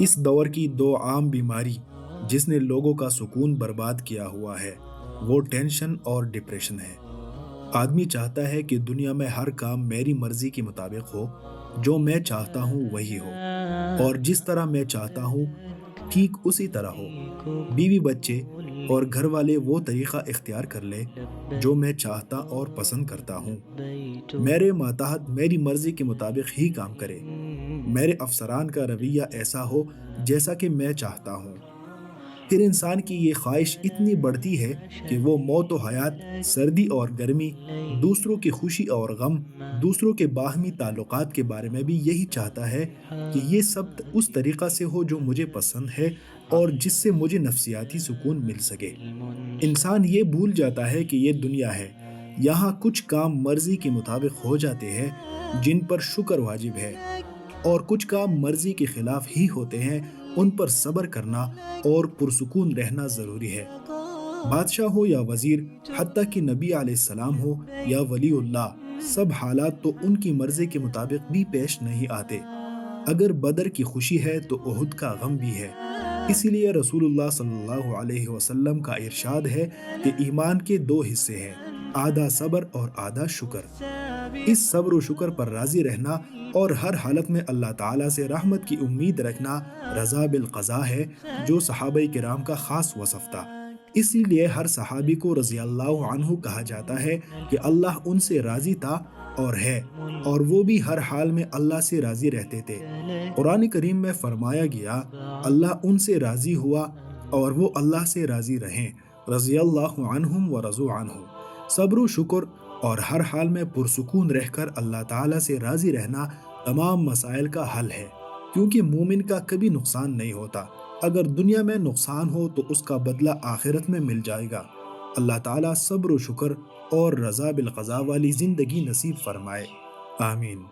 اس دور کی دو عام بیماری جس نے لوگوں کا سکون برباد کیا ہوا ہے وہ ٹینشن اور ڈپریشن ہے۔ آدمی چاہتا ہے کہ دنیا میں ہر کام میری مرضی کے مطابق ہو، جو میں چاہتا ہوں وہی ہو، اور جس طرح میں چاہتا ہوں ٹھیک اسی طرح ہو۔ بیوی بچے اور گھر والے وہ طریقہ اختیار کر لے جو میں چاہتا اور پسند کرتا ہوں۔ میرے ماتحت میری مرضی کے مطابق ہی کام کرے۔ میرے افسران کا رویہ ایسا ہو جیسا کہ میں چاہتا ہوں۔ پھر انسان کی یہ خواہش اتنی بڑھتی ہے کہ وہ موت و حیات، سردی اور گرمی، دوسروں کی خوشی اور غم، دوسروں کے باہمی تعلقات کے بارے میں بھی یہی چاہتا ہے کہ یہ سب اس طریقہ سے ہو جو مجھے پسند ہے اور جس سے مجھے نفسیاتی سکون مل سکے۔ انسان یہ بھول جاتا ہے کہ یہ دنیا ہے، یہاں کچھ کام مرضی کے مطابق ہو جاتے ہیں جن پر شکر واجب ہے، اور کچھ کام مرضی کے خلاف ہی ہوتے ہیں، ان پر صبر کرنا اور پرسکون رہنا ضروری ہے۔ بادشاہ ہو یا وزیر، حتیٰ کہ نبی علیہ السلام ہو یا ولی اللہ، سب حالات تو ان کی مرضی کے مطابق بھی پیش نہیں آتے۔ اگر بدر کی خوشی ہے تو احد کا غم بھی ہے۔ اسی لیے رسول اللہ صلی اللہ علیہ وسلم کا ارشاد ہے کہ ایمان کے دو حصے ہیں، آدھا صبر اور آدھا شکر۔ اس صبر و شکر پر راضی رہنا اور ہر حالت میں اللہ تعالیٰ سے رحمت کی امید رکھنا رضا بالقضاء ہے، جو صحابہ کرام کا خاص وصف تھا۔ اسی لیے ہر صحابی کو رضی اللہ عنہ کہا جاتا ہے کہ اللہ ان سے راضی تھا اور ہے، اور وہ بھی ہر حال میں اللہ سے راضی رہتے تھے۔ قرآن کریم میں فرمایا گیا، اللہ ان سے راضی ہوا اور وہ اللہ سے راضی رہیں، رضی اللہ عنہم و رضوا عنہ۔ صبر و شکر اور ہر حال میں پرسکون رہ کر اللہ تعالیٰ سے راضی رہنا تمام مسائل کا حل ہے، کیونکہ مومن کا کبھی نقصان نہیں ہوتا۔ اگر دنیا میں نقصان ہو تو اس کا بدلہ آخرت میں مل جائے گا۔ اللہ تعالیٰ صبر و شکر اور رضا بالقضاء والی زندگی نصیب فرمائے، آمین۔